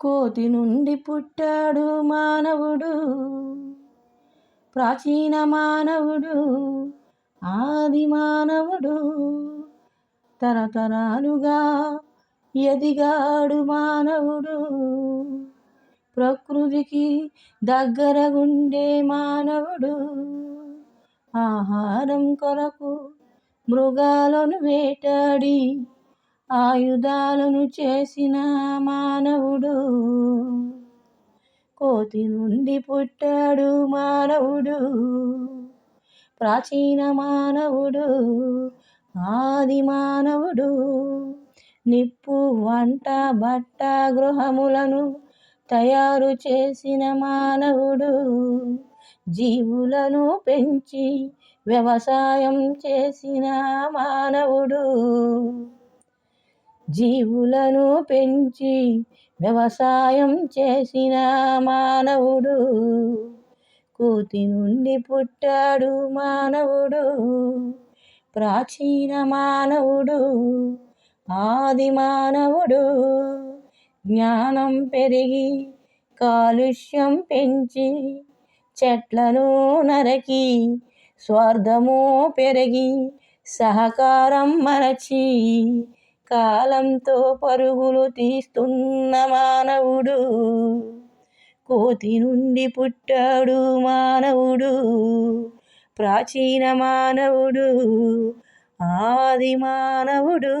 కోతి నుండి పుట్టాడు మానవుడు, ప్రాచీన మానవుడు, ఆది మానవుడు. తరతరాలుగా ఎదిగాడు మానవుడు, ప్రకృతికి దగ్గరగుండే మానవుడు. ఆహారం కొరకు మృగాలను వేటాడి ఆయుధాలను చేసిన మానవుడు. కోతి నుండి పుట్టాడు మానవుడు, ప్రాచీన మానవుడు, ఆది మానవుడు. నిప్పు, వంట, బట్ట, గృహములను తయారు చేసిన మానవుడు. జీవులను పెంచి వ్యవసాయం చేసిన మానవుడు. జీవులను పెంచి వ్యవసాయం చేసిన మానవుడు. కోతి నుండి పుట్టాడు మానవుడు, ప్రాచీన మానవుడు, ఆది మానవుడు. జ్ఞానం పెరిగి కాలుష్యం పెంచి చెట్లను నరికి స్వార్థము పెరిగి సహకారం మరచి కాలంతో పరుగులు తీస్తున్న మానవుడు. కోతి నుండి పుట్టాడు మానవుడు, ప్రాచీన మానవుడు, ఆది మానవుడు.